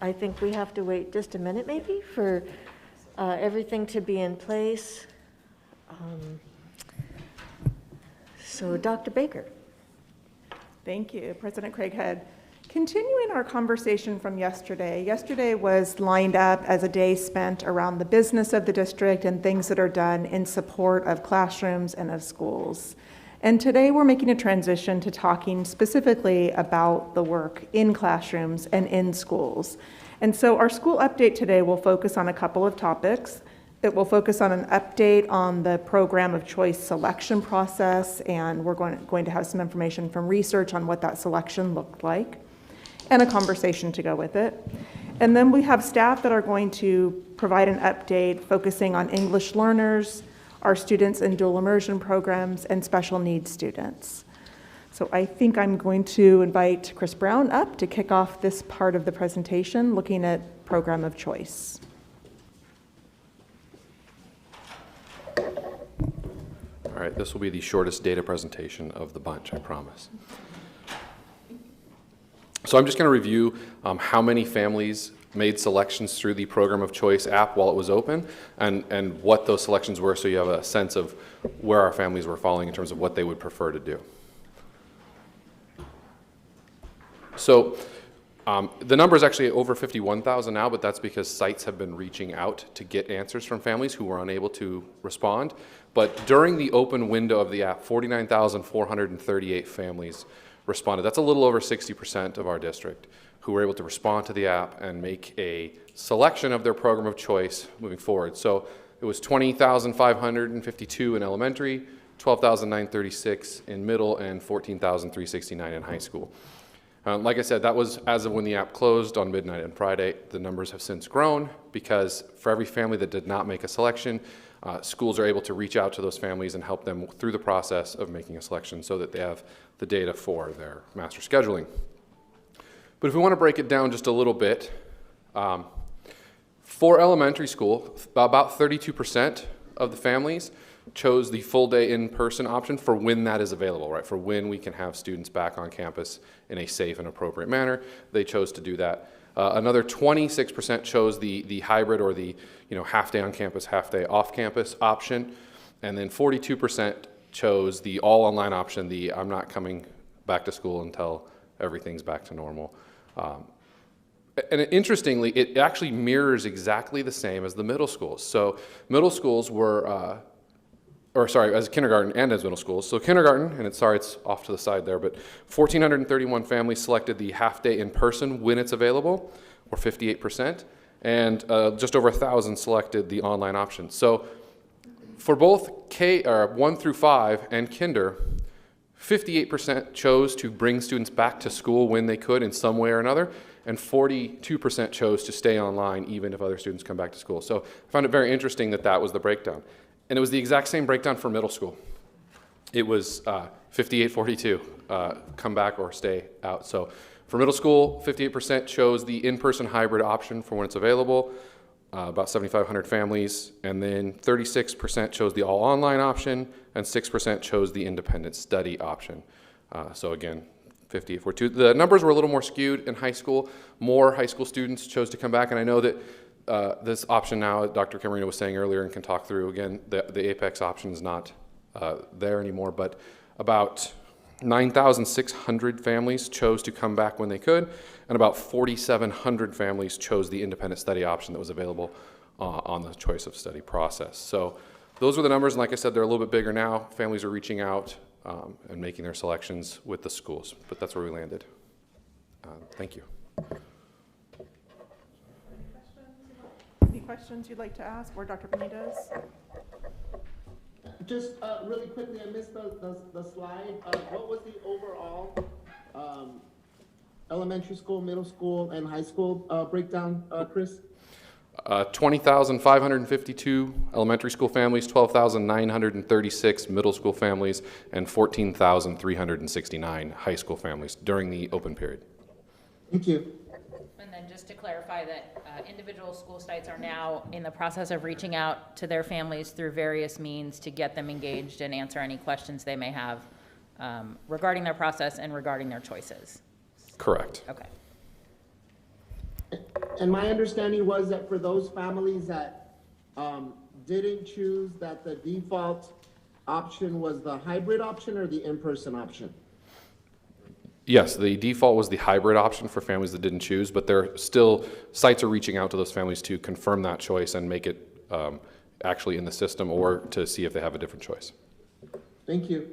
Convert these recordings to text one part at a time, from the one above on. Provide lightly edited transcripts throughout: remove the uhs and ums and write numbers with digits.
I think we have to wait just a minute maybe for everything to be in place. So Dr. Baker. Thank you, President Craighead. Continuing our conversation from yesterday, yesterday was lined up as a day spent around the business of the district and things that are done in support of classrooms and of schools. And today we're making a transition to talking specifically about the work in classrooms and in schools. And so our school update today will focus on a couple of topics. It will focus on an update on the program of choice selection process, and we're going to have some information from research on what that selection looked like, and a conversation to go with it. And then we have staff that are going to provide an update focusing on English learners, our students in dual immersion programs, and special needs students. So I think I'm going to invite Chris Brown up to kick off this part of the presentation, looking at program of choice. All right, this will be the shortest data presentation of the bunch, I promise. So I'm just going to review how many families made selections through the Program of Choice app while it was open, and what those selections were, so you have a sense of where our families were falling in terms of what they would prefer to do. So the number is actually over 51,000 now, but that's because sites have been reaching out to get answers from families who were unable to respond. But during the open window of the app, 49,438 families responded. That's a little over 60% of our district who were able to respond to the app and make a selection of their program of choice moving forward. So it was 20,552 in elementary, 12,936 in middle, and 14,369 in high school. Like I said, that was as of when the app closed on midnight on Friday. The numbers have since grown because for every family that did not make a selection, schools are able to reach out to those families and help them through the process of making a selection so that they have the data for their master scheduling. But if we want to break it down just a little bit, for elementary school, about 32% of the families chose the full day in-person option for when that is available, right? For when we can have students back on campus in a safe and appropriate manner. They chose to do that. Another 26% chose the hybrid or the half day on campus, half day off campus option. And then 42% chose the all online option, the I'm not coming back to school until everything's back to normal. And interestingly, it actually mirrors exactly the same as the middle schools. So middle schools were, as kindergarten and as middle schools. So kindergarten, and it's off to the side there, but 1,431 families selected the half day in person when it's available, or 58%, and just over 1,000 selected the online option. So for both 1 through 5 and kinder, 58% chose to bring students back to school when they could in some way or another, and 42% chose to stay online even if other students come back to school. So I found it very interesting that that was the breakdown. And it was the exact same breakdown for middle school. It was 58-42, come back or stay out. So for middle school, 58% chose the in-person hybrid option for when it's available, about 7,500 families, and then 36% chose the all online option, and 6% chose the independent study option. So again, 58-42. The numbers were a little more skewed in high school. More high school students chose to come back, and I know that this option now, Dr. Camarino was saying earlier and can talk through, again, the Apex option is not there anymore, but about 9,600 families chose to come back when they could, and about 4,700 families chose the independent study option that was available on the choice of study process. So those were the numbers, and like I said, they're a little bit bigger now. Families are reaching out and making their selections with the schools, but that's where we landed. Thank you. Any questions you'd like to ask, or Dr. Benitez? Just really quickly, I missed the slide. What was the overall elementary school, middle school, and high school breakdown, Chris? 20,552 elementary school families, 12,936 middle school families, and 14,369 high school families during the open period. Thank you. And then just to clarify that individual school sites are now in the process of reaching out to their families through various means to get them engaged and answer any questions they may have regarding their process and regarding their choices. Correct. Okay. And my understanding was that for those families that didn't choose, that the default option was the hybrid option or the in-person option? Yes, the default was the hybrid option for families that didn't choose, but sites are reaching out to those families to confirm that choice and make it actually in the system, or to see if they have a different choice. Thank you.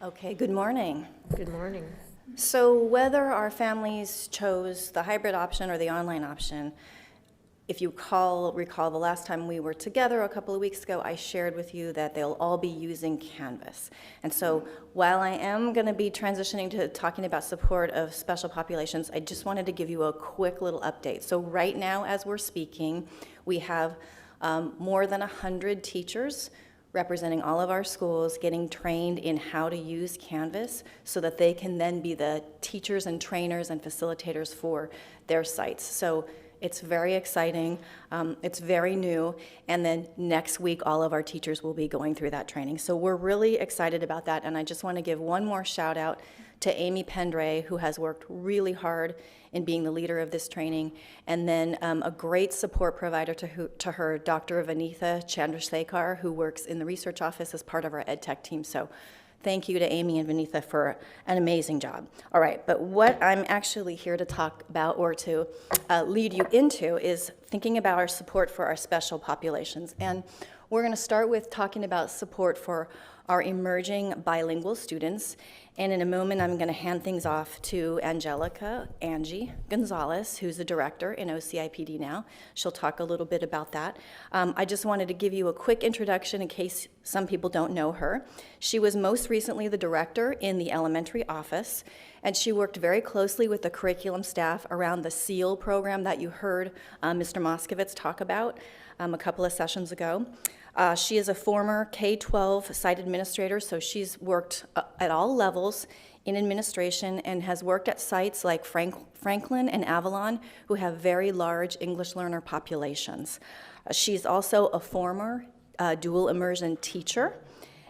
Okay, good morning. Good morning. So whether our families chose the hybrid option or the online option, if you recall the last time we were together a couple of weeks ago, I shared with you that they'll all be using Canvas. And so while I am going to be transitioning to talking about support of special populations, I just wanted to give you a quick little update. So right now, as we're speaking, we have more than 100 teachers representing all of our schools, getting trained in how to use Canvas so that they can then be the teachers and trainers and facilitators for their sites. So it's very exciting, it's very new, and then next week all of our teachers will be going through that training. So we're really excited about that, and I just want to give one more shout out to Amy Pendray, who has worked really hard in being the leader of this training, and then a great support provider to her, Dr. Vanitha Chandrasekhar, who works in the research office as part of our ed tech team. So thank you to Amy and Vanitha for an amazing job. All right, but what I'm actually here to talk about, or to lead you into, is thinking about our support for our special populations. And we're going to start with talking about support for our emerging bilingual students. And in a moment, I'm going to hand things off to Angie Gonzalez, who's the director in OCIPD now. She'll talk a little bit about that. I just wanted to give you a quick introduction in case some people don't know her. She was most recently the director in the elementary office, and she worked very closely with the curriculum staff around the SEAL program that you heard Mr. Moskovitz talk about a couple of sessions ago. She is a former K-12 site administrator, so she's worked at all levels in administration and has worked at sites like Franklin and Avalon, who have very large English learner populations. She's also a former dual immersion teacher,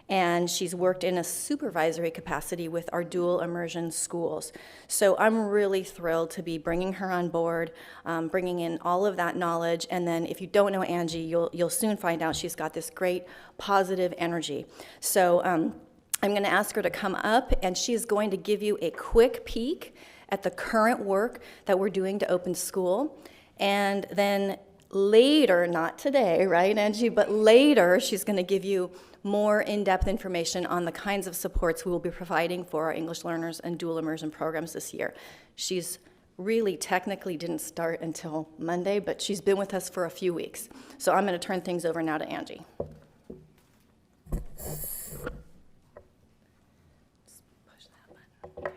and she's worked in a supervisory capacity with our dual immersion schools. So I'm really thrilled to be bringing her on board, bringing in all of that knowledge, and then if you don't know Angie, you'll soon find out she's got this great positive energy. So I'm going to ask her to come up, and she's going to give you a quick peek at the current work that we're doing to open school, and then later, not today, right, Angie, but later, she's going to give you more in-depth information on the kinds of supports we will be providing for our English learners and dual immersion programs this year. She's really technically didn't start until Monday, but she's been with us for a few weeks. So I'm going to turn things over now to Angie. Just push that button.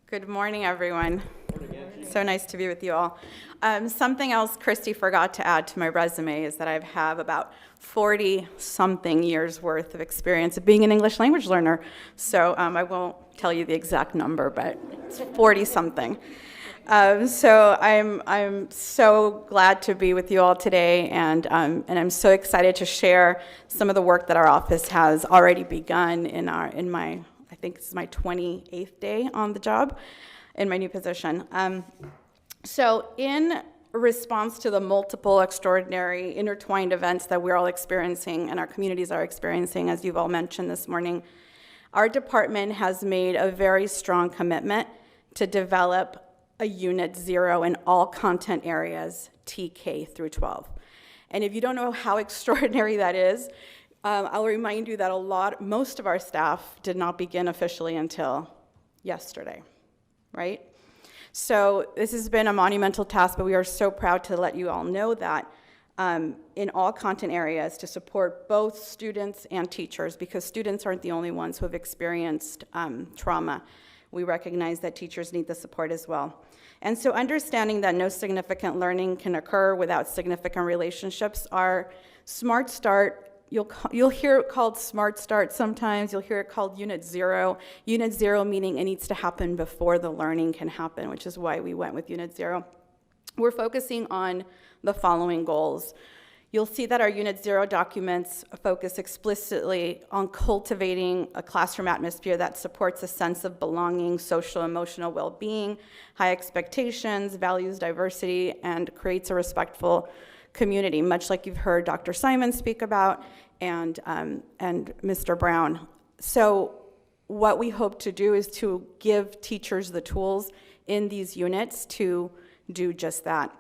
Good morning, everyone. So nice to be with you all. Something else Christy forgot to add to my resume is that I have about 40-something years worth of experience of being an English language learner. So I won't tell you the exact number, but it's 40-something. So I'm so glad to be with you all today, and I'm so excited to share some of the work that our office has already begun in my, I think this is my 28th day on the job in my new position. So in response to the multiple extraordinary intertwined events that we're all experiencing and our communities are experiencing, as you've all mentioned this morning, our department has made a very strong commitment to develop a Unit 0 in all content areas, TK through 12. And if you don't know how extraordinary that is, I'll remind you that most of our staff did not begin officially until yesterday, right? So this has been a monumental task, but we are so proud to let you all know that in all content areas to support both students and teachers, because students aren't the only ones who have experienced trauma. We recognize that teachers need the support as well. And so understanding that no significant learning can occur without significant relationships, our Smart Start you'll hear it called Smart Start sometimes. You'll hear it called Unit 0. Unit 0 meaning it needs to happen before the learning can happen, which is why we went with Unit 0. We're focusing on the following goals. You'll see that our Unit 0 documents focus explicitly on cultivating a classroom atmosphere that supports a sense of belonging, social, emotional well-being, high expectations, values diversity, and creates a respectful community, much like you've heard Dr. Simon speak about and Mr. Brown. So what we hope to do is to give teachers the tools in these units to do just that.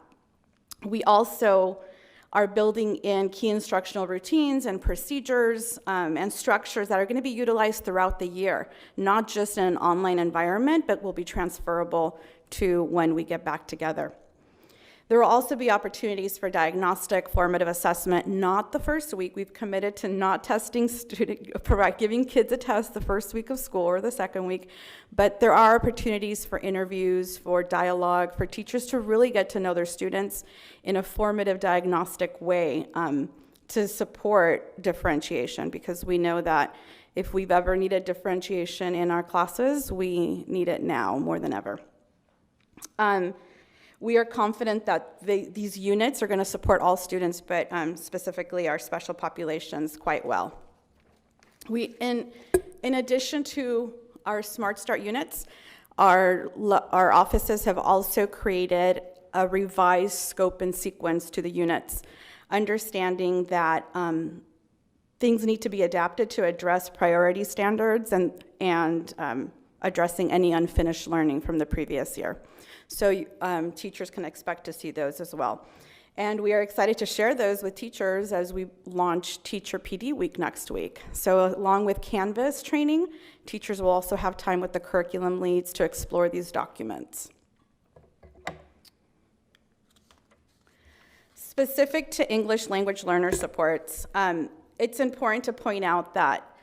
We also are building in key instructional routines and procedures and structures that are going to be utilized throughout the year, not just in an online environment, but will be transferable to when we get back together. There will also be opportunities for diagnostic formative assessment, not the first week. We've committed to not testing giving kids a test the first week of school or the second week, but there are opportunities for interviews, for dialogue, for teachers to really get to know their students in a formative diagnostic way to support differentiation, because we know that if we've ever needed differentiation in our classes, we need it now more than ever. We are confident that these units are going to support all students, but specifically our special populations quite well. In addition to our Smart Start units, our offices have also created a revised scope and sequence to the units, understanding that things need to be adapted to address priority standards and addressing any unfinished learning from the previous year. So teachers can expect to see those as well. And we are excited to share those with teachers as we launch Teacher PD Week next week. So along with Canvas training, teachers will also have time with the curriculum leads to explore these documents. Specific to English language learner supports, it's important to point out that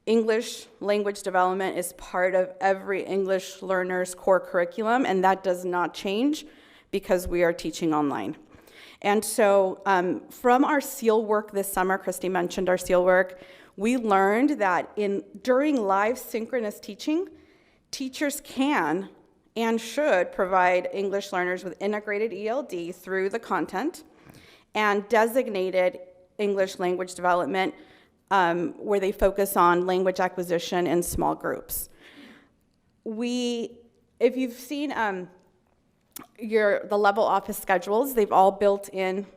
English language development is part of every English learner's core curriculum, and that does not change because we are teaching online. And so from our SEAL work this summer, Christy mentioned our SEAL work, we learned that during live synchronous teaching, teachers can and should provide English learners with integrated ELD through the content and designated English language development where they focus on language acquisition in small groups. If you've seen the level office schedules, they've all built in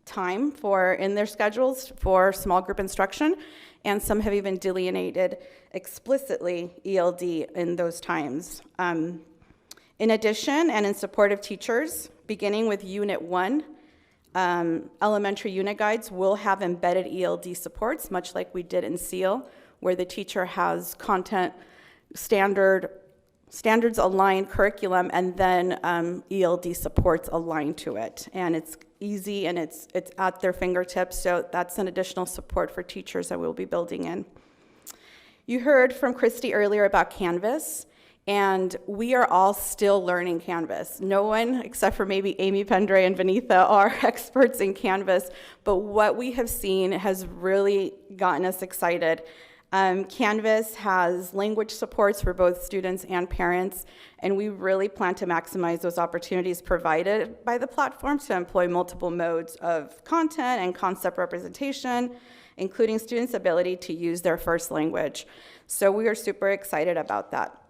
time in their schedules for small group instruction, and some have even delineated explicitly ELD in those times. In addition, and in support of teachers, beginning with Unit 1, elementary unit guides will have embedded ELD supports, much like we did in SEAL, where the teacher has content standards aligned curriculum, and then ELD supports aligned to it. And it's easy and it's at their fingertips, so that's an additional support for teachers that we'll be building in. You heard from Christy earlier about Canvas. And we are all still learning Canvas. No one, except for maybe Amy Pendray and Vinitha, are experts in Canvas, but what we have seen has really gotten us excited. Canvas has language supports for both students and parents, and we really plan to maximize those opportunities provided by the platform to employ multiple modes of content and concept representation, including students' ability to use their first language. So we are super excited about that.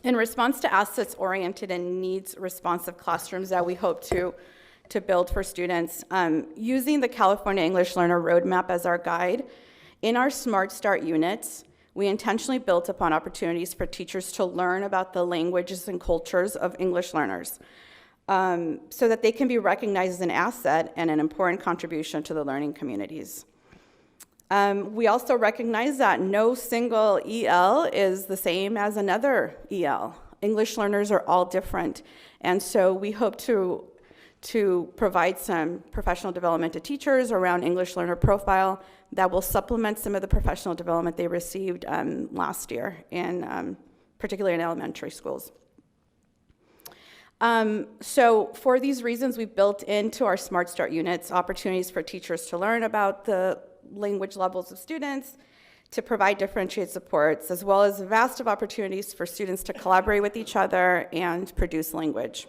In response to assets-oriented and needs-responsive classrooms that we hope to build for students, using the California English Learner Roadmap as our guide, in our Smart Start units, we intentionally built upon opportunities for teachers to learn about the languages and cultures of English learners so that they can be recognized as an asset and an important contribution to the learning communities. We also recognize that no single EL is the same as another EL. English learners are all different, and so we hope to provide some professional development to teachers around English learner profile that will supplement some of the professional development they received last year, particularly in elementary schools. So for these reasons, we've built into our Smart Start units opportunities for teachers to learn about the language levels of students, to provide differentiated supports, as well as a vast of opportunities for students to collaborate with each other and produce language.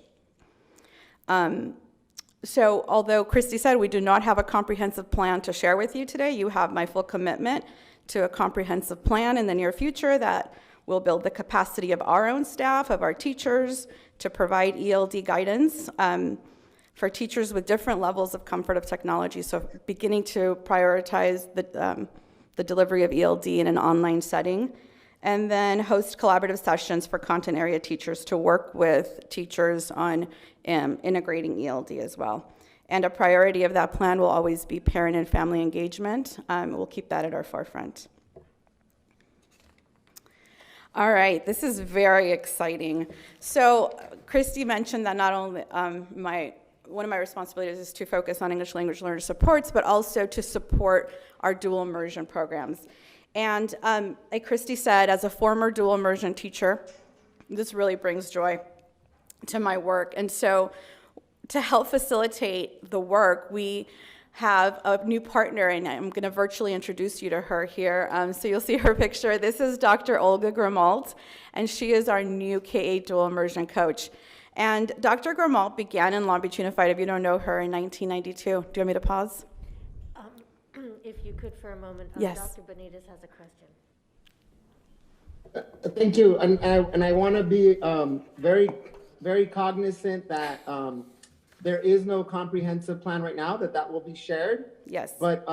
So although Christy said we do not have a comprehensive plan to share with you today, you have my full commitment to a comprehensive plan in the near future that will build the capacity of our own staff, of our teachers, to provide ELD guidance for teachers with different levels of comfort of technology. So beginning to prioritize the delivery of ELD in an online setting, and then host collaborative sessions for content area teachers to work with teachers on integrating ELD as well. And a priority of that plan will always be parent and family engagement. We'll keep that at our forefront. All right, this is very exciting. So Christy mentioned that not only one of my responsibilities is to focus on English language learner supports, but also to support our dual immersion programs. And like Christy said, as a former dual immersion teacher, this really brings joy to my work. And so to help facilitate the work, we have a new partner, and I'm going to virtually introduce you to her here. So you'll see her picture. This is Dr. Olga Grimalt, and she is our new K-8 dual immersion coach. And Dr. Grimalt began in Long Beach Unified, if you don't know her, in 1992. Do you want me to pause? If you could for a moment. Yes. Dr. Benitez has a question. Thank you, and I want to be very cognizant that there is no comprehensive plan right now, that will be shared. Yes. But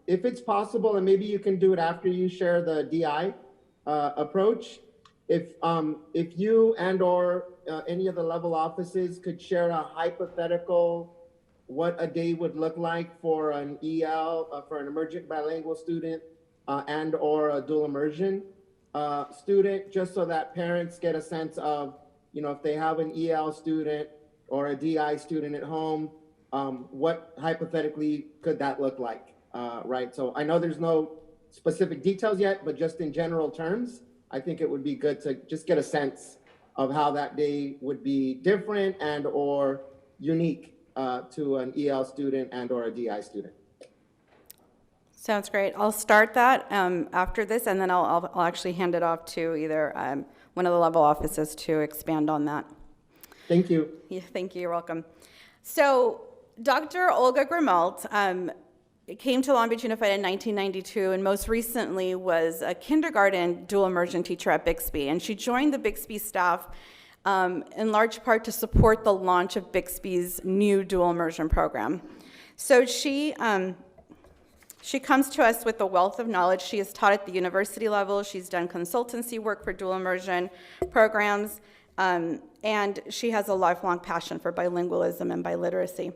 if it's possible, and maybe you can do it after you share the DI approach, if you and or any of the level offices could share a hypothetical what a day would look like for an EL, for an emergent bilingual student and or a dual immersion student, just so that parents get a sense of, if they have an EL student or a DI student at home, what hypothetically could that look like, right? So I know there's no specific details yet, but just in general terms, I think it would be good to just get a sense of how that day would be different and or unique to an EL student and or a DI student. Sounds great. I'll start that after this, and then I'll actually hand it off to either one of the level offices to expand on that. Thank you. Yeah, thank you. You're welcome. So Dr. Olga Grimalt came to Long Beach Unified in 1992, and most recently was a kindergarten dual immersion teacher at Bixby. And she joined the Bixby staff in large part to support the launch of Bixby's new dual immersion program. So she comes to us with a wealth of knowledge. She has taught at the university level. She's done consultancy work for dual immersion programs, and she has a lifelong passion for bilingualism and biliteracy.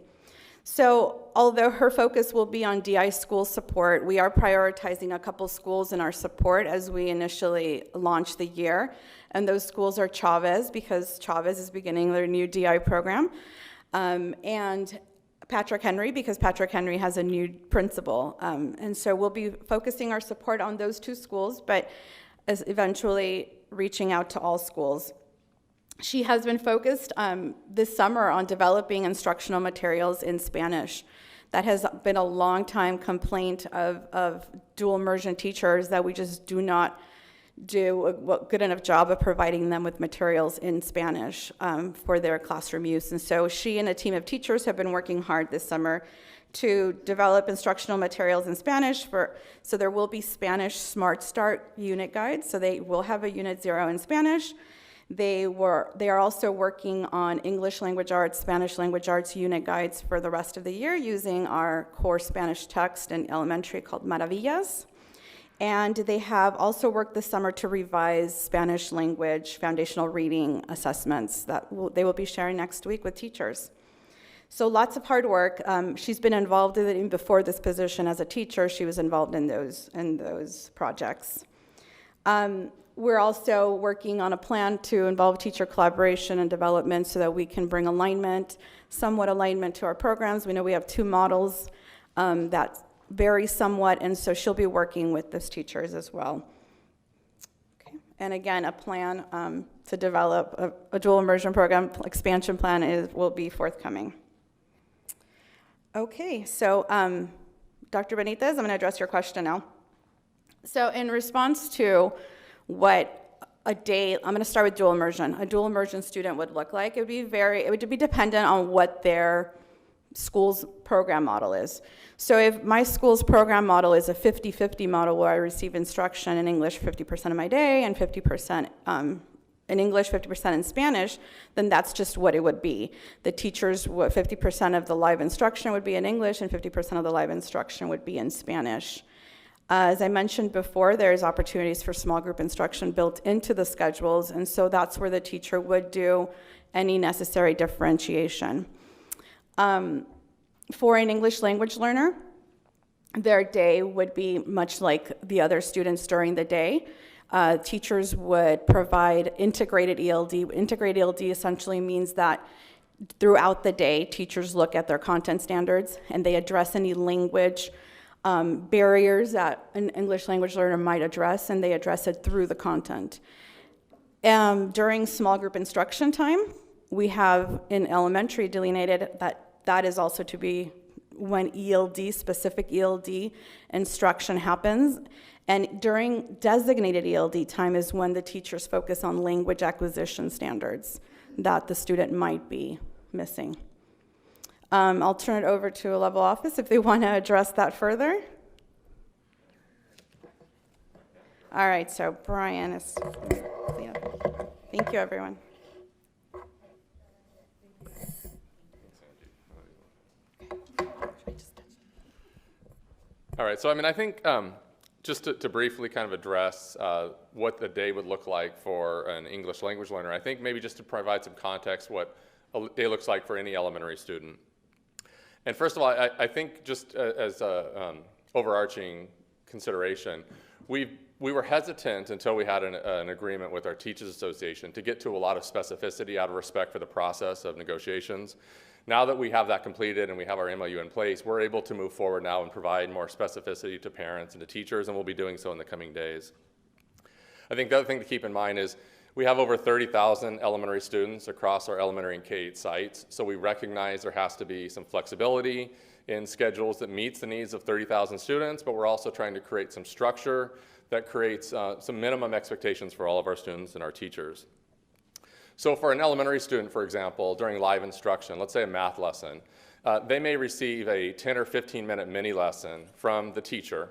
So although her focus will be on DI school support, we are prioritizing a couple schools in our support as we initially launch the year. And those schools are Chavez, because Chavez is beginning their new DI program, and Patrick Henry, because Patrick Henry has a new principal. And so we'll be focusing our support on those two schools, but as eventually reaching out to all schools. She has been focused this summer on developing instructional materials in Spanish. That has been a long time complaint of dual immersion teachers, that we just do not do a good enough job of providing them with materials in Spanish for their classroom use. And so she and a team of teachers have been working hard this summer to develop instructional materials in Spanish. So there will be Spanish Smart Start unit guides, so they will have a Unit 0 in Spanish. They are also working on English language arts, Spanish language arts unit guides for the rest of the year using our core Spanish text in elementary called Maravillas. And they have also worked this summer to revise Spanish language foundational reading assessments that they will be sharing next week with teachers. So lots of hard work. She's been involved in it even before this position as a teacher. She was involved in those projects. We're also working on a plan to involve teacher collaboration and development so that we can bring somewhat alignment to our programs. We know we have two models that vary somewhat, and so she'll be working with those teachers as well. Okay. And again, a plan to develop a dual immersion program expansion plan will be forthcoming. Okay, so Dr. Benitez, I'm going to address your question now. So in response to what a day, I'm going to start with dual immersion. A dual immersion student would look like, it would be dependent on what their school's program model is. So if my school's program model is a 50-50 model where I receive instruction in English 50% of my day and 50% in English, 50% in Spanish, then that's just what it would be. The teachers, 50% of the live instruction would be in English and 50% of the live instruction would be in Spanish. As I mentioned before, there's opportunities for small group instruction built into the schedules, and so that's where the teacher would do any necessary differentiation. For an English language learner, their day would be much like the other students during the day. Teachers would provide integrated ELD. Integrated ELD essentially means that throughout the day, teachers look at their content standards and they address any language barriers that an English language learner might address, and they address it through the content. During small group instruction time, we have in elementary delineated that is also to be when ELD, specific ELD instruction happens. And during designated ELD time is when the teachers focus on language acquisition standards that the student might be missing. I'll turn it over to a level office if they want to address that further. All right, so Brian is, yeah. Thank you, everyone. All right, so I think just to briefly kind of address what the day would look like for an English language learner, I think maybe just to provide some context what a day looks like for any elementary student. And first of all, I think just as an overarching consideration, we were hesitant until we had an agreement with our Teachers Association to get to a lot of specificity out of respect for the process of negotiations. Now that we have that completed and we have our MOU in place, we're able to move forward now and provide more specificity to parents and to teachers, and we'll be doing so in the coming days. I think the other thing to keep in mind is we have over 30,000 elementary students across our elementary and K-8 sites, so we recognize there has to be some flexibility in schedules that meets the needs of 30,000 students, but we're also trying to create some structure that creates some minimum expectations for all of our students and our teachers. So for an elementary student, for example, during live instruction, let's say a math lesson, they may receive a 10 or 15-minute mini lesson from the teacher,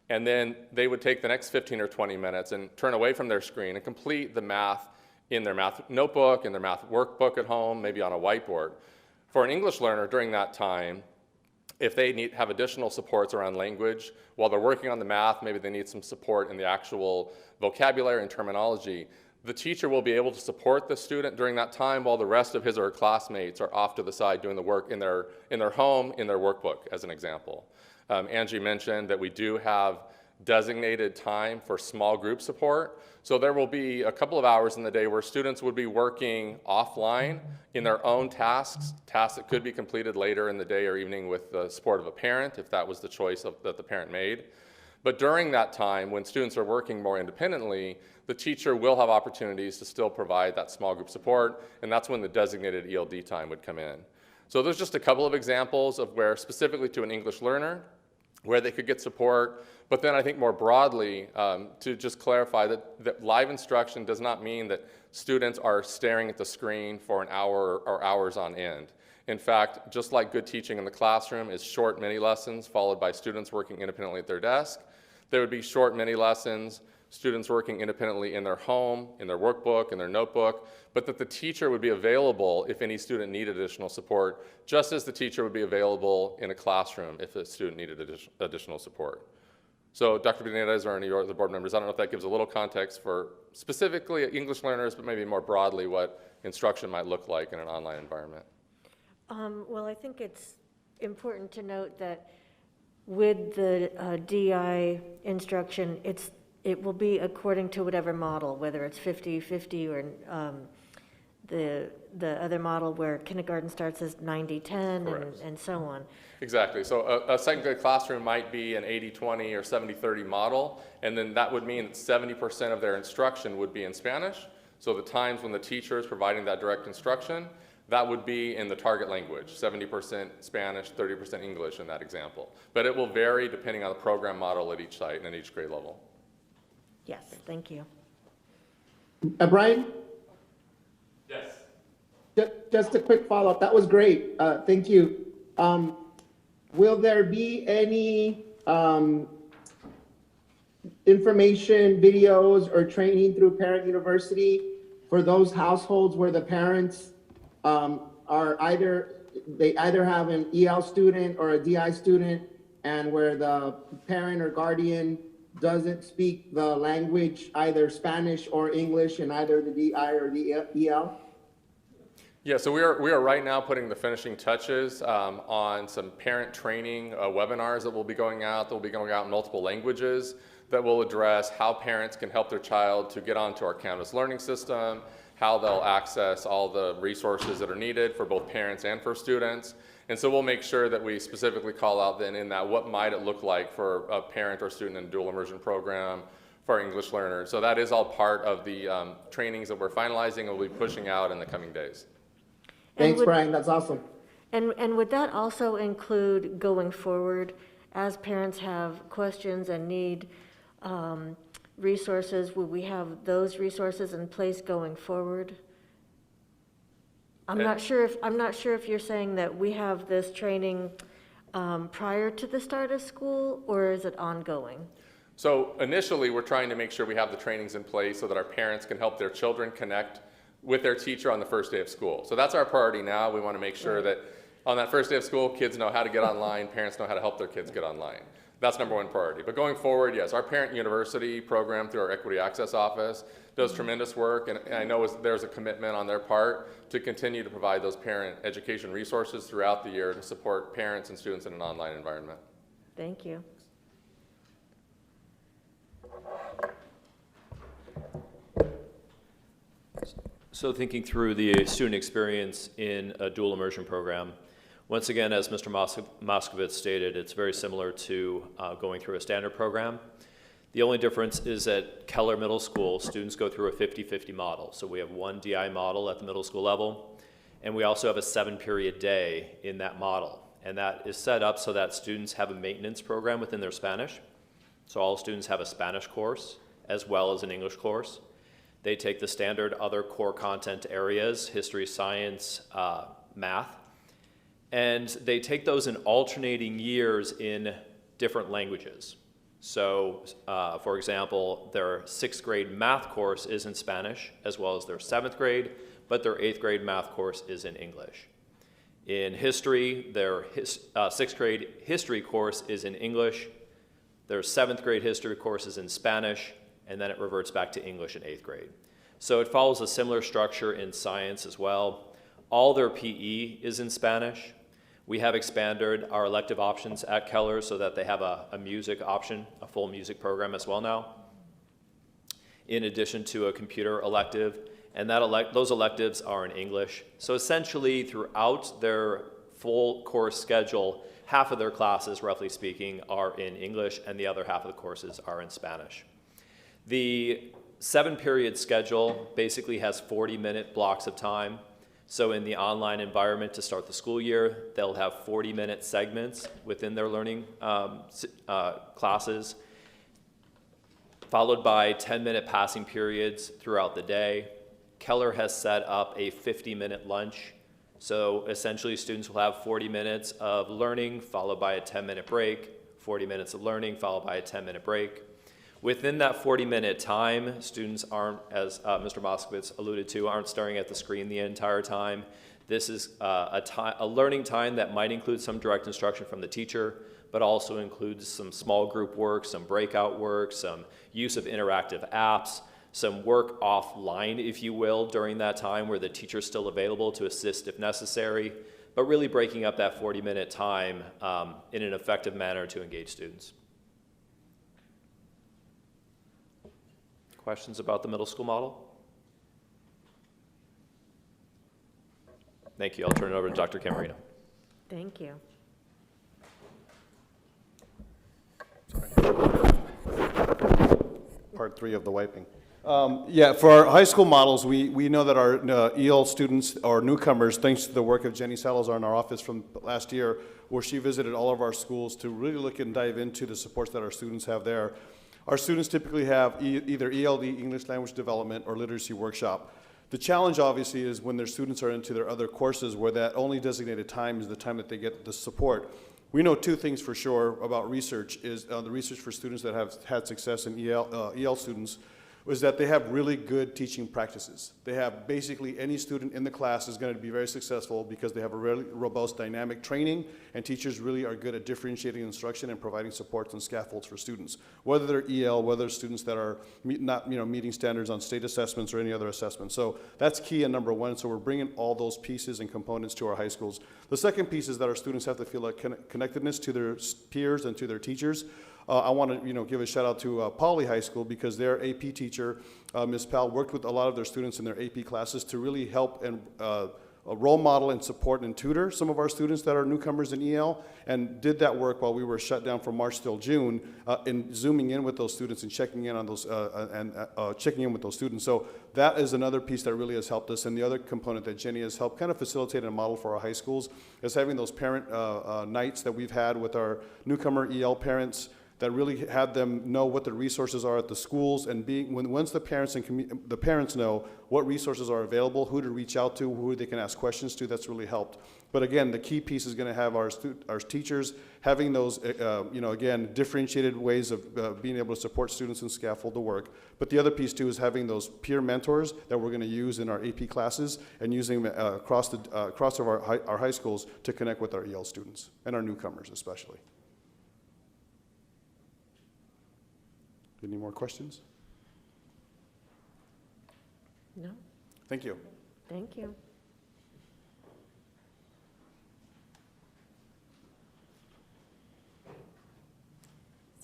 and then they would take the next 15 or 20 minutes and turn away from their screen and complete the math in their math notebook, in their math workbook at home, maybe on a whiteboard. For an English learner during that time, if they have additional supports around language, while they're working on the math, maybe they need some support in the actual vocabulary and terminology, the teacher will be able to support the student during that time while the rest of his or her classmates are off to the side doing the work in their home, in their workbook, as an example. Angie mentioned that we do have designated time for small group support. So there will be a couple of hours in the day where students would be working offline in their own tasks that could be completed later in the day or evening with the support of a parent, if that was the choice that the parent made. But during that time, when students are working more independently, the teacher will have opportunities to still provide that small group support, and that's when the designated ELD time would come in. So there's just a couple of examples of where, specifically to an English learner, where they could get support. But then I think more broadly, to just clarify that live instruction does not mean that students are staring at the screen for an hour or hours on end. In fact, just like good teaching in the classroom is short mini lessons followed by students working independently at their desk, there would be short mini lessons, students working independently in their home, in their workbook, in their notebook, but that the teacher would be available if any student needed additional support, just as the teacher would be available in a classroom if a student needed additional support. So Dr. Benitez or any of the board members, I don't know if that gives a little context for specifically English learners, but maybe more broadly what instruction might look like in an online environment. Well, I think it's important to note that with the DI instruction, it will be according to whatever model, whether it's 50-50 or the other model where kindergarten starts as 90-10 and so on. Exactly. So a second grade classroom might be an 80-20 or 70-30 model, and then that would mean that 70% of their instruction would be in Spanish. So the times when the teacher is providing that direct instruction, that would be in the target language, 70% Spanish, 30% English in that example. But it will vary depending on the program model at each site and at each grade level. Yes, thank you. Brian? Yes. Just a quick follow-up. That was great. Thank you. Will there be any information, videos, or training through Parent University for those households where the parents are they either have an EL student or a DI student, and where the parent or guardian doesn't speak the language, either Spanish or English, in either the DI or the EL? Yeah, so we are right now putting the finishing touches on some parent training webinars that will be going out. That will be going out in multiple languages that will address how parents can help their child to get onto our Canvas learning system, how they'll access all the resources that are needed for both parents and for students. And so we'll make sure that we specifically call out then in that what might it look like for a parent or student in a dual immersion program for our English learners. So that is all part of the trainings that we're finalizing and we'll be pushing out in the coming days. Thanks, Brian. That's awesome. And would that also include going forward, as parents have questions and need resources, would we have those resources in place going forward? I'm not sure if you're saying that we have this training prior to the start of school, or is it ongoing? So initially, we're trying to make sure we have the trainings in place so that our parents can help their children connect with their teacher on the first day of school. So that's our priority now. We want to make sure that on that first day of school, kids know how to get online, parents know how to help their kids get online. That's number one priority. But going forward, yes, our Parent University program through our Equity Access Office does tremendous work, and I know there's a commitment on their part to continue to provide those parent education resources throughout the year to support parents and students in an online environment. Thank you. So thinking through the student experience in a dual immersion program, once again, as Mr. Moskowitz stated, it's very similar to going through a standard program. The only difference is at Keller Middle School, students go through a 50-50 model. So we have one DI model at the middle school level, and we also have a 7-period day in that model. And that is set up so that students have a maintenance program within their Spanish. So all students have a Spanish course as well as an English course. They take the standard other core content areas, history, science, math, and they take those in alternating years in different languages. So, for example, their 6th grade math course is in Spanish, as well as their 7th grade, but their 8th grade math course is in English. In history, their 6th grade history course is in English, their 7th grade history course is in Spanish, and then it reverts back to English in 8th grade. So it follows a similar structure in science as well. All their PE is in Spanish. We have expanded our elective options at Keller so that they have a music option, a full music program as well now, in addition to a computer elective, and those electives are in English. So essentially, throughout their full course schedule, half of their classes, roughly speaking, are in English, and the other half of the courses are in Spanish. The 7-period schedule basically has 40-minute blocks of time. So in the online environment to start the school year, they'll have 40-minute segments within their learning classes, followed by 10-minute passing periods throughout the day. Keller has set up a 50-minute lunch. So essentially, students will have 40 minutes of learning, followed by a 10-minute break, 40 minutes of learning, followed by a 10-minute break. Within that 40-minute time, students aren't, as Mr. Moskowitz alluded to, aren't staring at the screen the entire time. This is a learning time that might include some direct instruction from the teacher, but also includes some small group work, some breakout work, some use of interactive apps, some work offline, if you will, during that time where the teacher's still available to assist if necessary, but really breaking up that 40-minute time in an effective manner to engage students. Questions about the middle school model? Thank you. I'll turn it over to Dr. Camarino. Thank you. Part 3 of the wiping. Yeah, for our high school models, we know that our EL students or newcomers, thanks to the work of Jenny Salazar in our office from last year, where she visited all of our schools to really look and dive into the supports that our students have there. Our students typically have either ELD, English Language Development, or Literacy Workshop. The challenge, obviously, is when their students are into their other courses where that only designated time is the time that they get the support. We know two things for sure about research is the research for students that have had success in EL students was that they have really good teaching practices. They have basically any student in the class is going to be very successful because they have a really robust dynamic training, and teachers really are good at differentiating instruction and providing supports and scaffolds for students, whether they're EL, whether students that are not meeting standards on state assessments or any other assessments. So that's key and number one. So we're bringing all those pieces and components to our high schools. The second piece is that our students have to feel like connectedness to their peers and to their teachers. I want to give a shout out to Poly High School because their AP teacher, Ms. Powell, worked with a lot of their students in their AP classes to really help and role model and support and tutor some of our students that are newcomers in EL, and did that work while we were shut down from March till June, in zooming in with those students and checking in on those checking in with those students. So that is another piece that really has helped us. And the other component that Jenny has helped kind of facilitate and model for our high schools is having those parent nights that we've had with our newcomer EL parents, that really had them know what the resources are at the schools, and once the parents and the parents know what resources are available, who to reach out to, who they can ask questions to, that's really helped. But again, the key piece is going to have our teachers having those, again, differentiated ways of being able to support students and scaffold the work. But the other piece too is having those peer mentors that we're going to use in our AP classes and using them across our high schools to connect with our EL students and our newcomers especially. Any more questions? No? Thank you. Thank you.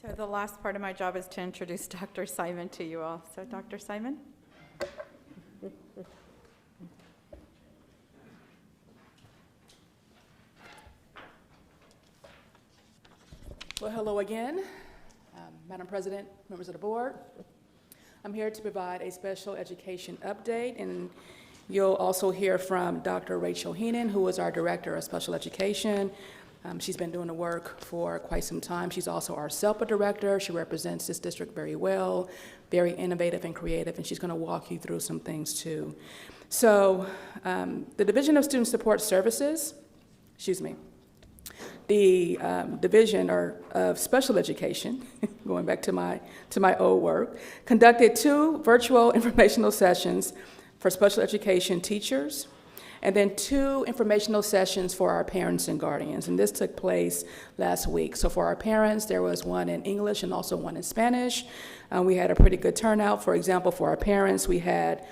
So the last part of my job is to introduce Dr. Simon to you all. So Dr. Simon? Well, hello again. Madam President, members of the board. I'm here to provide a special education update, and you'll also hear from Dr. Rachel Heenan, who is our Director of Special Education. She's been doing the work for quite some time. She's also our SELPA Director. She represents this district very well, very innovative and creative, and she's going to walk you through some things too. So the Division of Student Support Services, the Division of Special Education, going back to my old work, conducted 2 virtual informational sessions for special education teachers, and then 2 informational sessions for our parents and guardians, and this took place last week. So for our parents, there was one in English and also one in Spanish. We had a pretty good turnout. For example, for our parents, we had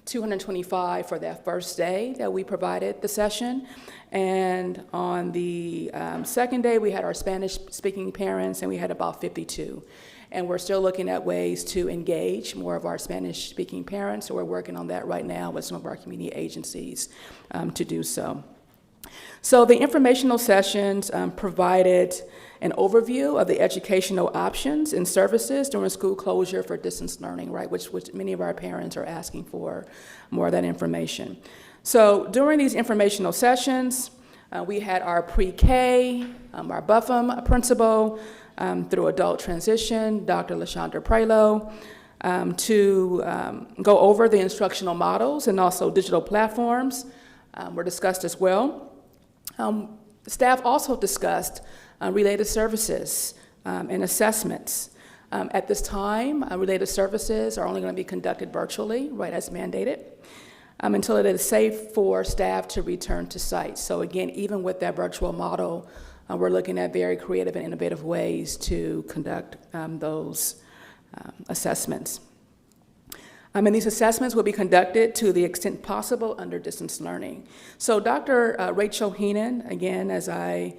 225 for that first day that we provided the session. And on the second day, we had our Spanish-speaking parents, and we had about 52. And we're still looking at ways to engage more of our Spanish-speaking parents, so we're working on that right now with some of our community agencies to do so. So the informational sessions provided an overview of the educational options and services during school closure for distance learning, right, which many of our parents are asking for more of that information. So during these informational sessions, we had our pre-K, our BUFM principal, through adult transition, Dr. LaShondra Prelo, to go over the instructional models, and also digital platforms were discussed as well. Staff also discussed related services and assessments. At this time, related services are only going to be conducted virtually, right, as mandated, until it is safe for staff to return to site. So again, even with that virtual model, we're looking at very creative and innovative ways to conduct those assessments. And these assessments will be conducted to the extent possible under distance learning. So Dr. Rachel Heenan, again, as I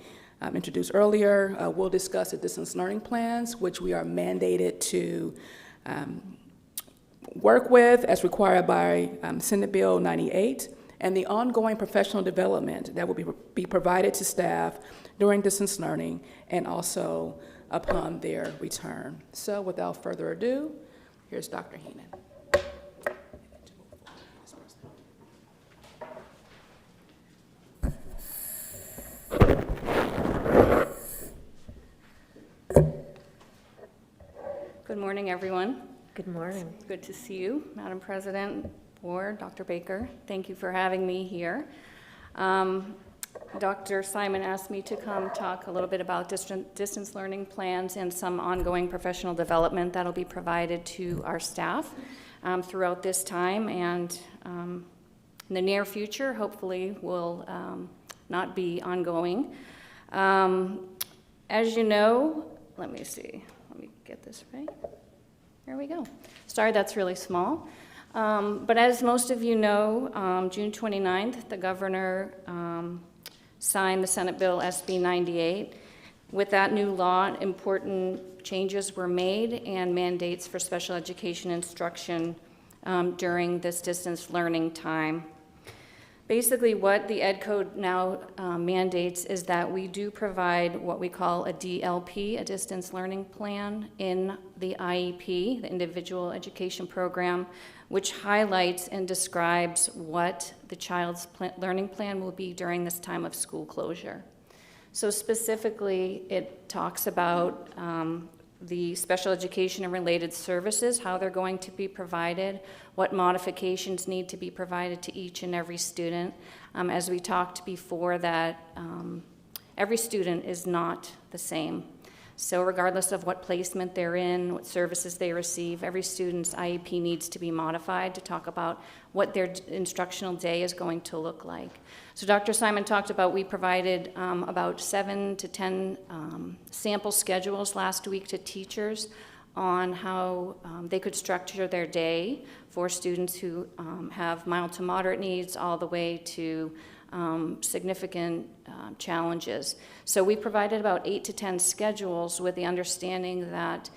introduced earlier, will discuss the distance learning plans, which we are mandated to work with as required by Senate Bill 98, and the ongoing professional development that will be provided to staff during distance learning and also upon their return. So without further ado, here's Dr. Heenan. Good morning, everyone. Good morning. Good to see you, Madam President, Board, Dr. Baker. Thank you for having me here. Dr. Simon asked me to come talk a little bit about distance learning plans and some ongoing professional development that'll be provided to our staff throughout this time, and in the near future, hopefully, will not be ongoing. As you know, let me get this right. There we go. Sorry, that's really small. But as most of you know, June 29th, the governor signed the Senate Bill SB 98. With that new law, important changes were made and mandates for special education instruction during this distance learning time. Basically, what the Ed Code now mandates is that we do provide what we call a DLP, a distance learning plan, in the IEP, the Individual Education Program, which highlights and describes what the child's learning plan will be during this time of school closure. So specifically, it talks about the special education and related services, how they're going to be provided, what modifications need to be provided to each and every student. As we talked before, that every student is not the same. So regardless of what placement they're in, what services they receive, every student's IEP needs to be modified to talk about what their instructional day is going to look like. So Dr. Simon talked about, we provided about 7 to 10 sample schedules last week to teachers on how they could structure their day for students who have mild to moderate needs all the way to significant challenges. So we provided about 8 to 10 schedules with the understanding that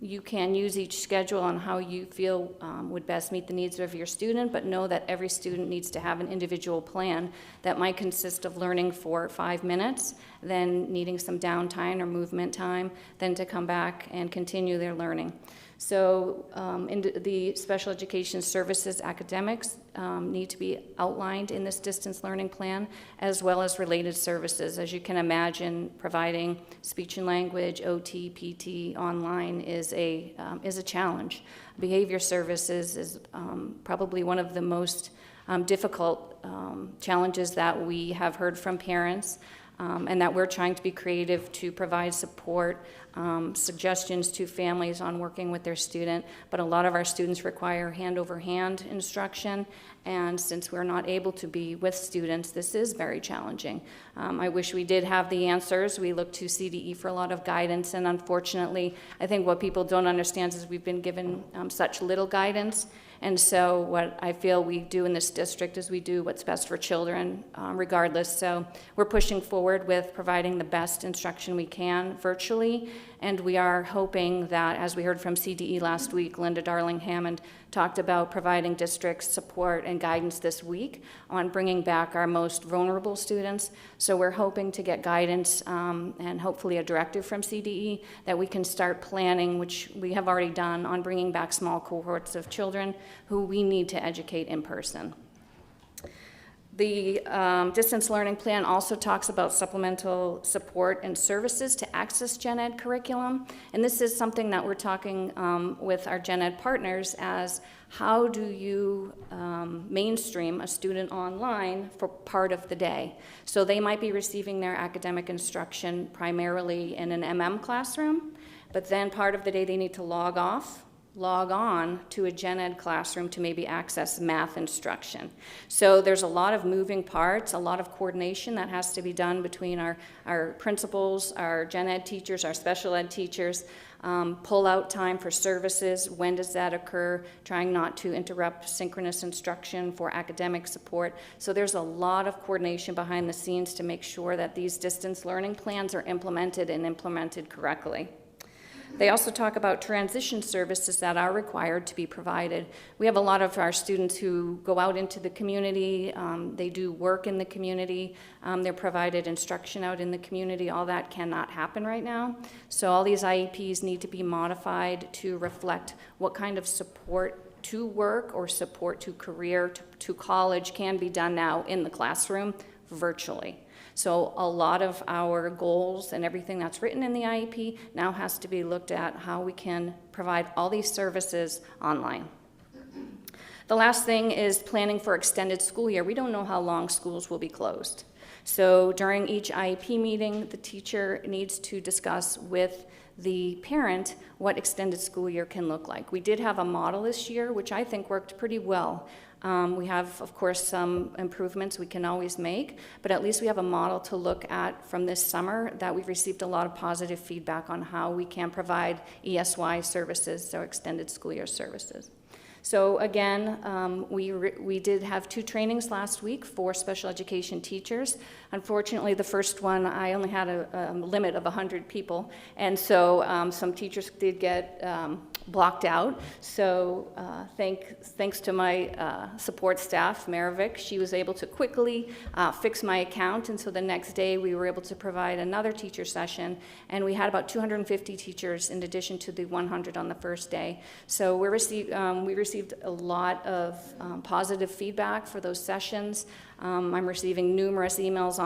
you can use each schedule on how you feel would best meet the needs of your student, but know that every student needs to have an individual plan that might consist of learning for 5 minutes, then needing some downtime or movement time, then to come back and continue their learning. So in the special education services academics need to be outlined in this distance learning plan, as well as related services. As you can imagine, providing speech and language, OT, PT online is a challenge. Behavior services is probably one of the most difficult challenges that we have heard from parents. And that we're trying to be creative to provide support, suggestions to families on working with their student. But a lot of our students require hand-over-hand instruction, and since we're not able to be with students, this is very challenging. I wish we did have the answers. We look to CDE for a lot of guidance, and unfortunately, I think what people don't understand is we've been given such little guidance. And so what I feel we do in this district is we do what's best for children regardless. So we're pushing forward with providing the best instruction we can virtually. And we are hoping that, as we heard from CDE last week, Linda Darling-Hammond talked about providing districts support and guidance this week on bringing back our most vulnerable students. So we're hoping to get guidance and hopefully a directive from CDE that we can start planning, which we have already done, on bringing back small cohorts of children who we need to educate in person. The distance learning plan also talks about supplemental support and services to access gen ed curriculum. And this is something that we're talking with our gen ed partners as how do you mainstream a student online for part of the day. So they might be receiving their academic instruction primarily in an MM classroom, but then part of the day they need to log on to a gen ed classroom to maybe access math instruction. So there's a lot of moving parts, a lot of coordination that has to be done between our principals, our gen ed teachers, our special ed teachers, pull out time for services, when does that occur, trying not to interrupt synchronous instruction for academic support. So there's a lot of coordination behind the scenes to make sure that these distance learning plans are implemented and implemented correctly. They also talk about transition services that are required to be provided. We have a lot of our students who go out into the community, they do work in the community, they're provided instruction out in the community. All that cannot happen right now. So all these IEPs need to be modified to reflect what kind of support to work or support to career, to college can be done now in the classroom virtually. So a lot of our goals and everything that's written in the IEP now has to be looked at how we can provide all these services online. The last thing is planning for extended school year. We don't know how long schools will be closed. So during each IEP meeting, the teacher needs to discuss with the parent what extended school year can look like. We did have a model this year, which I think worked pretty well. We have, of course, some improvements we can always make, but at least we have a model to look at from this summer that we've received a lot of positive feedback on how we can provide ESY services, so extended school year services. So again, we did have 2 trainings last week for special education teachers. Unfortunately, the first one, I only had a limit of 100 people, and so some teachers did get blocked out. So thanks to my support staff, Maravik, she was able to quickly fix my account, and so the next day we were able to provide another teacher session, and we had about 250 teachers in addition to the 100 on the first day. So we received a lot of positive feedback for those sessions. I'm receiving numerous emails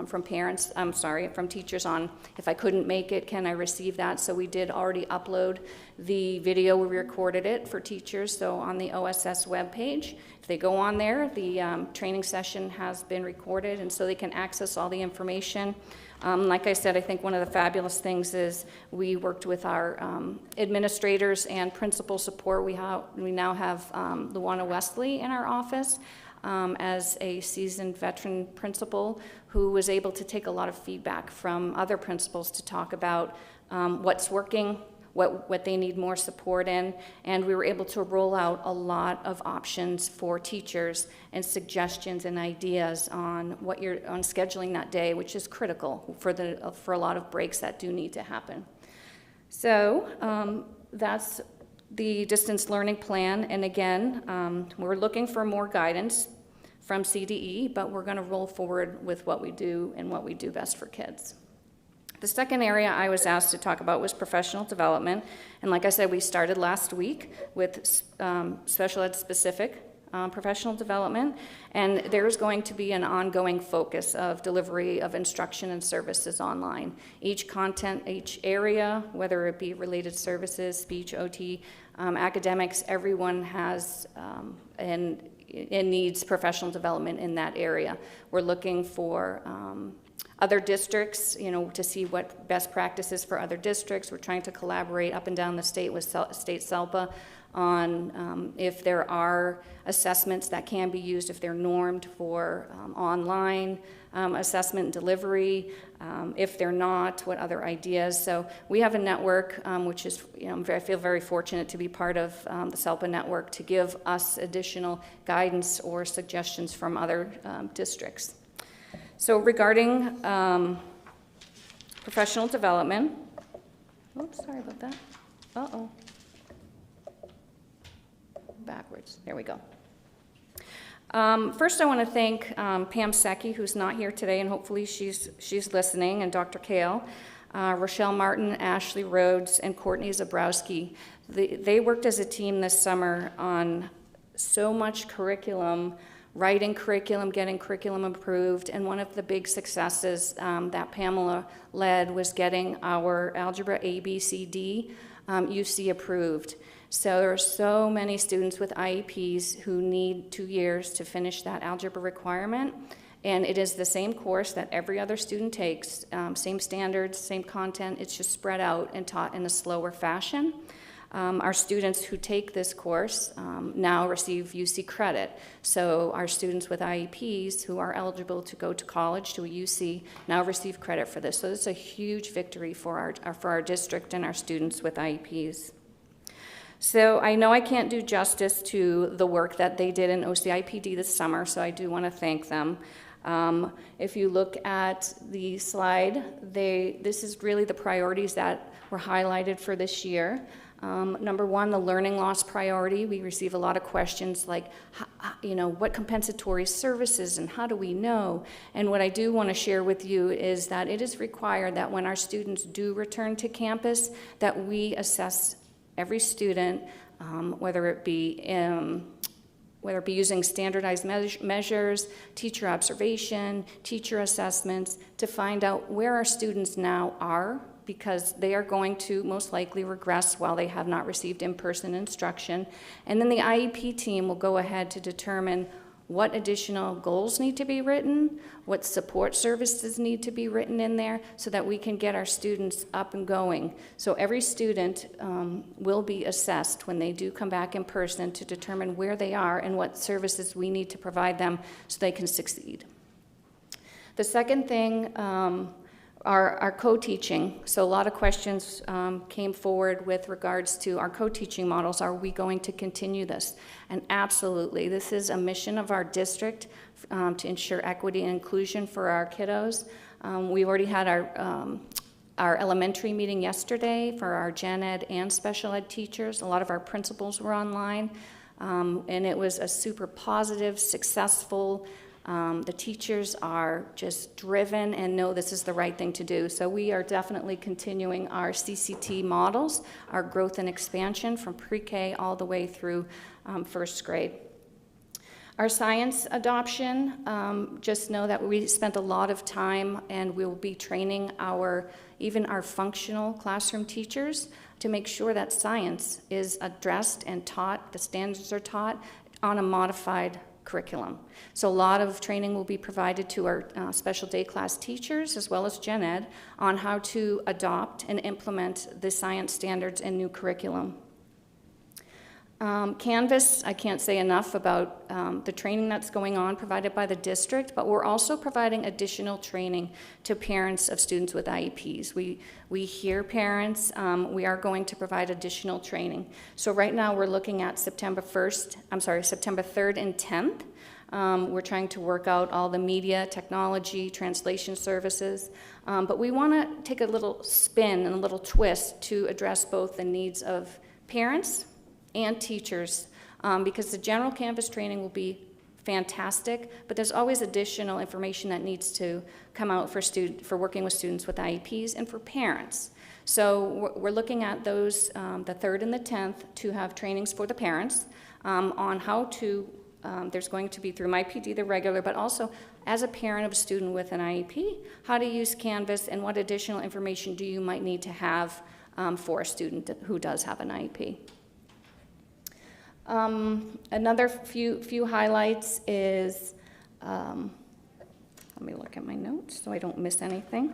from teachers on if I couldn't make it, can I receive that? So we did already upload the video, we recorded it for teachers, so on the OSS webpage. If they go on there, the training session has been recorded, and so they can access all the information. Like I said, I think one of the fabulous things is we worked with our administrators and principal support. We now have Luana Wesley in our office as a seasoned veteran principal who was able to take a lot of feedback from other principals to talk about what's working, what they need more support in, and we were able to roll out a lot of options for teachers and suggestions and ideas on on scheduling that day, which is critical for a lot of breaks that do need to happen. So that's the distance learning plan, and again, we're looking for more guidance from CDE, but we're going to roll forward with what we do and what we do best for kids. The second area I was asked to talk about was professional development, and like I said, we started last week with special ed specific professional development, and there's going to be an ongoing focus of delivery of instruction and services online. Each area, whether it be related services, speech, OT, academics, everyone has and needs professional development in that area. We're looking for other districts, to see what best practices for other districts. We're trying to collaborate up and down the state with state SELPA on if there are assessments that can be used, if they're normed for online assessment and delivery. If they're not, what other ideas? So we have a network, which is, I feel very fortunate to be part of the SELPA network to give us additional guidance or suggestions from other districts. So regarding professional development, oops, sorry about that. Uh-oh. Backwards, there we go. First, I want to thank Pam Secchi, who's not here today, and hopefully she's listening, and Dr. Kale, Rochelle Martin, Ashley Rhodes, and Courtney Zabrowski. They worked as a team this summer on so much curriculum, writing curriculum, getting curriculum approved, and one of the big successes that Pamela led was getting our Algebra ABCD UC approved. So there are so many students with IEPs who need 2 years to finish that algebra requirement, and it is the same course that every other student takes, same standards, same content, it's just spread out and taught in a slower fashion. Our students who take this course now receive UC credit. So our students with IEPs who are eligible to go to college, to a UC, now receive credit for this. So this is a huge victory for our district and our students with IEPs. So I know I can't do justice to the work that they did in OCIPD this summer, so I do want to thank them. If you look at the slide, this is really the priorities that were highlighted for this year. Number one, the learning loss priority. We receive a lot of questions like, what compensatory services and how do we know? And what I do want to share with you is that it is required that when our students do return to campus, that we assess every student, whether it be whether it be using standardized measures, teacher observation, teacher assessments, to find out where our students now are, because they are going to most likely regress while they have not received in-person instruction. And then the IEP team will go ahead to determine what additional goals need to be written, what support services need to be written in there, so that we can get our students up and going. So every student will be assessed when they do come back in person to determine where they are and what services we need to provide them so they can succeed. The second thing, our co-teaching. So a lot of questions came forward with regards to our co-teaching models. Are we going to continue this? And absolutely, this is a mission of our district to ensure equity and inclusion for our kiddos. We've already had our elementary meeting yesterday for our gen ed and special ed teachers. A lot of our principals were online, and it was a super positive, successful. The teachers are just driven and know this is the right thing to do. So we are definitely continuing our CCT models, our growth and expansion from pre-K all the way through first grade. Our science adoption, just know that we spent a lot of time, and we'll be training even our functional classroom teachers to make sure that science is addressed and taught, the standards are taught on a modified curriculum. So a lot of training will be provided to our special day class teachers as well as gen ed on how to adopt and implement the science standards and new curriculum. Canvas, I can't say enough about the training that's going on provided by the district, but we're also providing additional training to parents of students with IEPs. We hear parents, we are going to provide additional training. So right now we're looking at September 3rd and 10th. We're trying to work out all the media, technology, translation services, but we want to take a little spin and a little twist to address both the needs of parents and teachers, because the general Canvas training will be fantastic, but there's always additional information that needs to come out for working with students with IEPs and for parents. So we're looking at those, the 3rd and the 10th, to have trainings for the parents on how to, there's going to be through MyPD, the regular, but also as a parent of a student with an IEP, how to use Canvas and what additional information do you might need to have for a student who does have an IEP. Another few highlights is, let me look at my notes so I don't miss anything.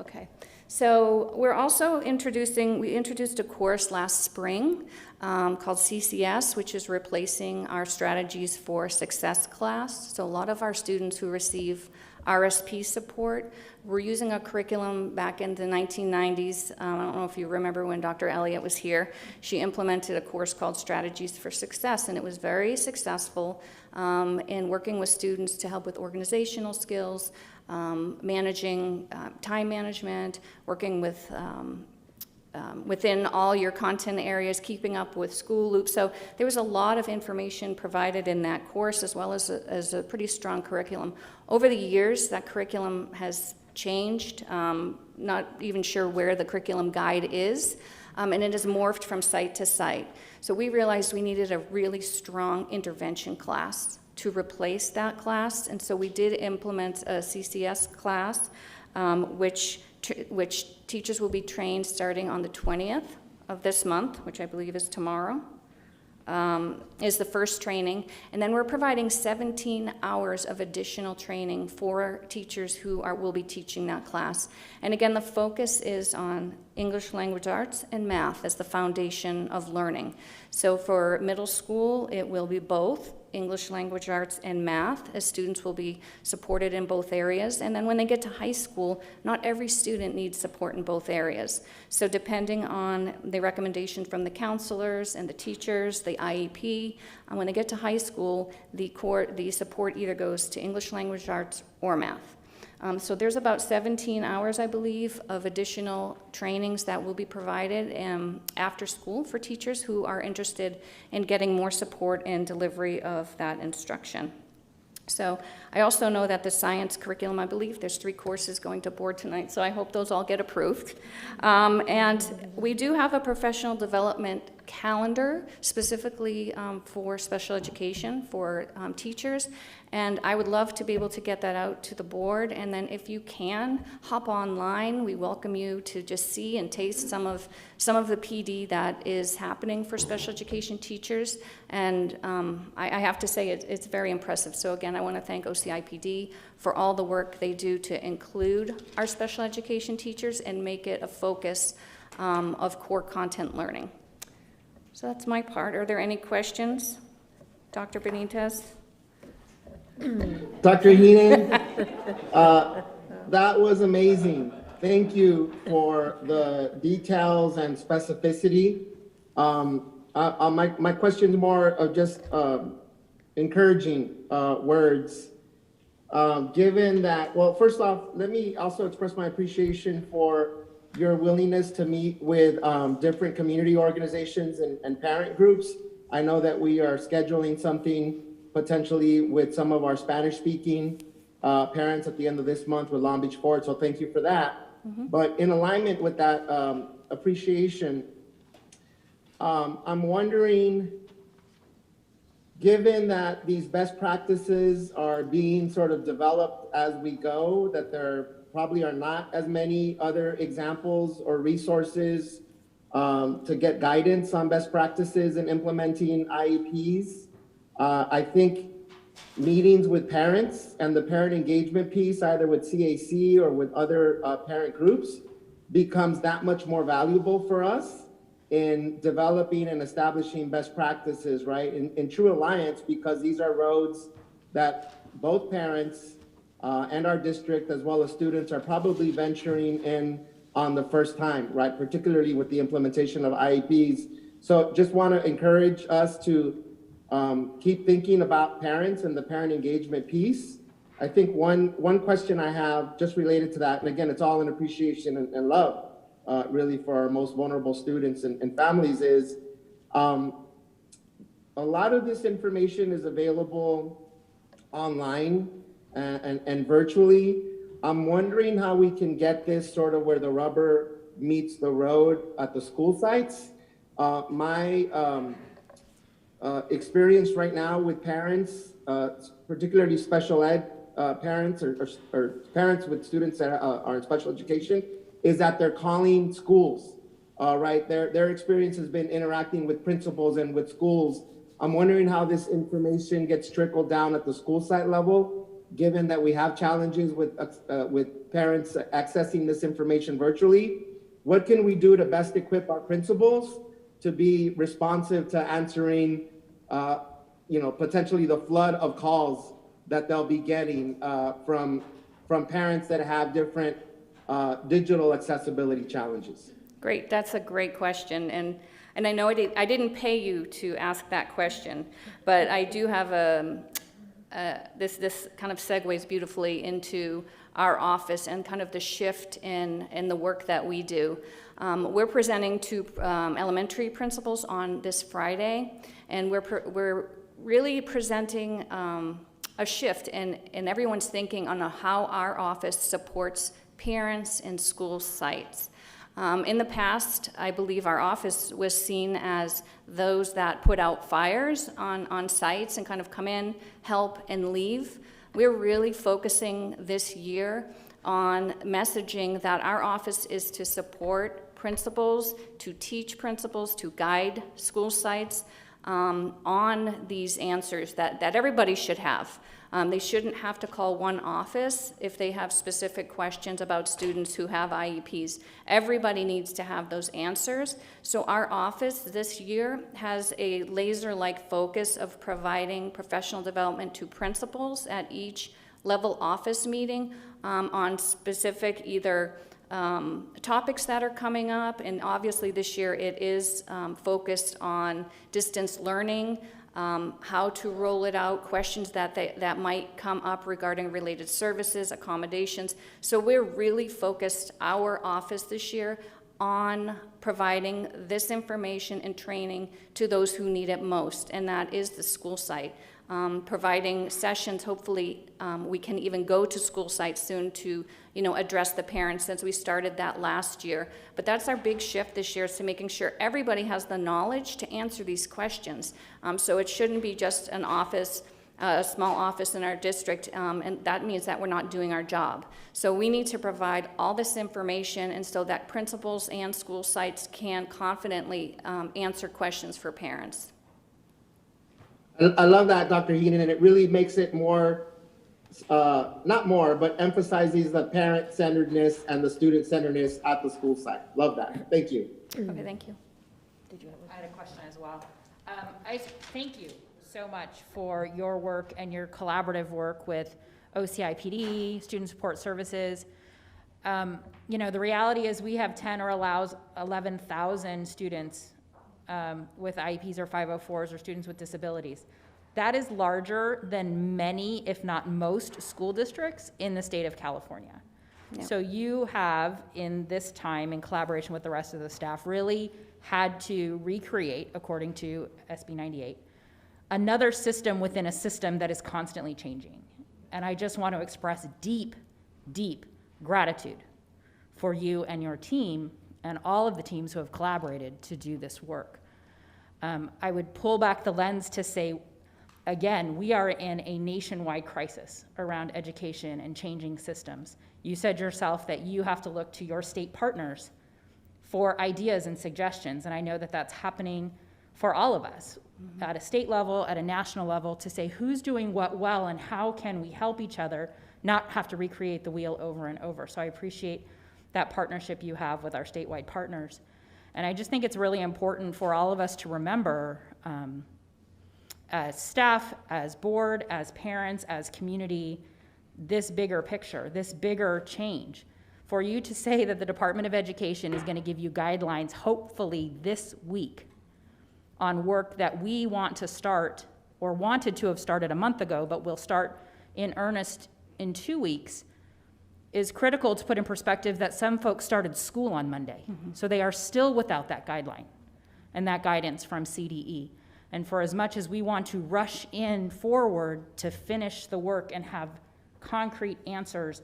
Okay, so we're also we introduced a course last spring called CCS, which is replacing our Strategies for Success class. So a lot of our students who receive RSP support, we're using a curriculum back in the 1990s. I don't know if you remember when Dr. Elliott was here. She implemented a course called Strategies for Success, and it was very successful in working with students to help with organizational skills, managing time management, working with within all your content areas, keeping up with school loops. So there was a lot of information provided in that course, as well as a pretty strong curriculum. Over the years, that curriculum has changed, not even sure where the curriculum guide is, and it has morphed from site to site. So we realized we needed a really strong intervention class to replace that class, and so we did implement a CCS class, which teachers will be trained starting on the 20th of this month, which I believe is tomorrow, is the first training. And then we're providing 17 hours of additional training for teachers who will be teaching that class. And again, the focus is on English language arts and math as the foundation of learning. So for middle school, it will be both English language arts and math, as students will be supported in both areas. And then when they get to high school, not every student needs support in both areas. So depending on the recommendation from the counselors and the teachers, the IEP, when they get to high school, the support either goes to English language arts or math. So there's about 17 hours, I believe, of additional trainings that will be provided after school for teachers who are interested in getting more support and delivery of that instruction. So I also know that the science curriculum, I believe there's 3 courses going to board tonight, so I hope those all get approved. And we do have a professional development calendar specifically for special education, for teachers, and I would love to be able to get that out to the board. And then if you can, hop online. We welcome you to just see and taste some of the PD that is happening for special education teachers. And I have to say it's very impressive. So again, I want to thank OCIPD for all the work they do to include our special education teachers and make it a focus of core content learning. So that's my part. Are there any questions? Dr. Benitez? Dr. Heenan, that was amazing. Thank you for the details and specificity. My question is more of just encouraging words. Given that, well, first off, let me also express my appreciation for your willingness to meet with different community organizations and parent groups. I know that we are scheduling something potentially with some of our Spanish-speaking parents at the end of this month with Long Beach Forward, so thank you for that. But in alignment with that appreciation, I'm wondering, given that these best practices are being sort of developed as we go, that there probably are not as many other examples or resources to get guidance on best practices in implementing IEPs. I think meetings with parents and the parent engagement piece, either with CAC or with other parent groups, becomes that much more valuable for us in developing and establishing best practices, right? In true alliance, because these are roads that both parents and our district, as well as students, are probably venturing in on the first time, right? Particularly with the implementation of IEPs. So just want to encourage us to keep thinking about parents and the parent engagement piece. I think one question I have just related to that, and again, it's all in appreciation and love, really, for our most vulnerable students and families, is a lot of this information is available online and virtually. I'm wondering how we can get this sort of where the rubber meets the road at the school sites. My experience right now with parents, particularly special ed parents or parents with students that are in special education, is that they're calling schools, right? Their experience has been interacting with principals and with schools. I'm wondering how this information gets trickled down at the school site level, given that we have challenges with parents accessing this information virtually. What can we do to best equip our principals to be responsive to answering, potentially the flood of calls that they'll be getting from parents that have different digital accessibility challenges? Great, that's a great question, and I know I didn't pay you to ask that question, but I do have this kind of segues beautifully into our office and kind of the shift in the work that we do. We're presenting to elementary principals on this Friday, and we're really presenting a shift in everyone's thinking on how our office supports parents and school sites. In the past, I believe our office was seen as those that put out fires on sites and kind of come in, help, and leave. We're really focusing this year on messaging that our office is to support principals, to teach principals, to guide school sites on these answers that everybody should have. They shouldn't have to call one office if they have specific questions about students who have IEPs. Everybody needs to have those answers. So our office this year has a laser-like focus of providing professional development to principals at each level office meeting on specific either topics that are coming up, and obviously this year it is focused on distance learning, how to roll it out, questions that might come up regarding related services, accommodations. So we're really focused, our office this year, on providing this information and training to those who need it most, and that is the school site. providing sessions. Hopefully, we can even go to school sites soon to, address the parents, since we started that last year. But that's our big shift this year, is to making sure everybody has the knowledge to answer these questions. So it shouldn't be just an office, a small office in our district, and that means that we're not doing our job. So we need to provide all this information, and so that principals and school sites can confidently answer questions for parents. I love that, Dr. Heenan, and it really makes it more, not more, but emphasizes the parent-centeredness and the student-centeredness at the school site. Love that. Thank you. Okay, thank you. I had a question as well. I thank you so much for your work and your collaborative work with OCIPD, Student Support Services. The reality is we have 10 or 11,000 students with IEPs or 504s or students with disabilities. That is larger than many, if not most, school districts in the state of California. Yeah. So you have, in this time, in collaboration with the rest of the staff, really had to recreate, according to SB 98, another system within a system that is constantly changing. And I just want to express deep, deep gratitude for you and your team and all of the teams who have collaborated to do this work. I would pull back the lens to say, again, we are in a nationwide crisis around education and changing systems. You said yourself that you have to look to your state partners for ideas and suggestions, and I know that that's happening for all of us at a state level, at a national level, to say who's doing what well and how can we help each other, not have to recreate the wheel over and over. So I appreciate that partnership you have with our statewide partners. And I just think it's really important for all of us to remember, as staff, as board, as parents, as community, this bigger picture, this bigger change. For you to say that the Department of Education is going to give you guidelines, hopefully this week, on work that we want to start, or wanted to have started a month ago, but will start in earnest in 2 weeks, is critical to put in perspective that some folks started school on Monday. So they are still without that guideline and that guidance from CDE. And for as much as we want to rush in forward to finish the work and have concrete answers,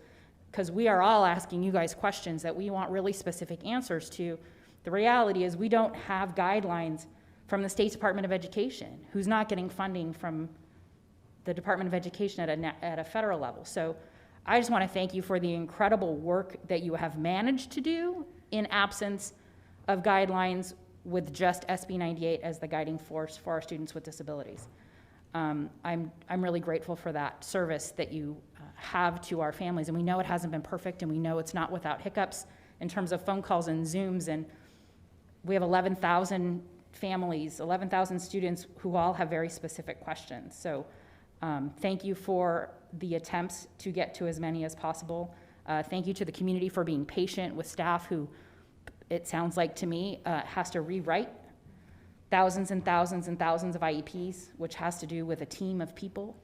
because we are all asking you guys questions that we want really specific answers to, the reality is we don't have guidelines from the State Department of Education, who's not getting funding from the Department of Education at a federal level. So I just want to thank you for the incredible work that you have managed to do in absence of guidelines, with just SB 98 as the guiding force for our students with disabilities. I'm really grateful for that service that you have to our families, and we know it hasn't been perfect, and we know it's not without hiccups in terms of phone calls and Zooms, and we have 11,000 families, 11,000 students who all have very specific questions. So thank you for the attempts to get to as many as possible. Thank you to the community for being patient with staff who, it sounds like to me, has to rewrite thousands and thousands and thousands of IEPs, which has to do with a team of people.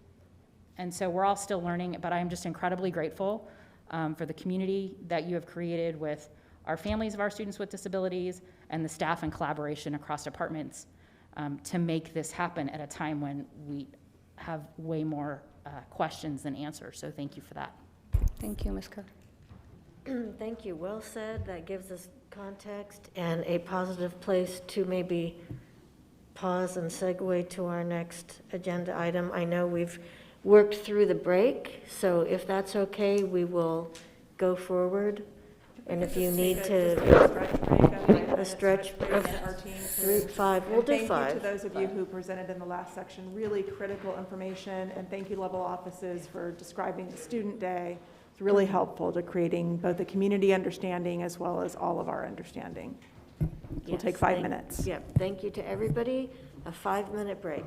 And so we're all still learning, but I'm just incredibly grateful for the community that you have created with our families of our students with disabilities and the staff and collaboration across departments to make this happen at a time when we have way more questions than answers. So thank you for that. Thank you, Ms. Cook. Thank you. Well said. That gives us context and a positive place to maybe pause and segue to our next agenda item. I know we've worked through the break, so if that's okay, we will go forward. And if you need to, a stretch of our team 3, 5, we'll do 5. Thank you to those of you who presented in the last section, really critical information, and thank you level offices for describing the student day. It's really helpful to creating both the community understanding as well as all of our understanding. We'll take 5 minutes. Yep. Thank you to everybody. A 5-minute break.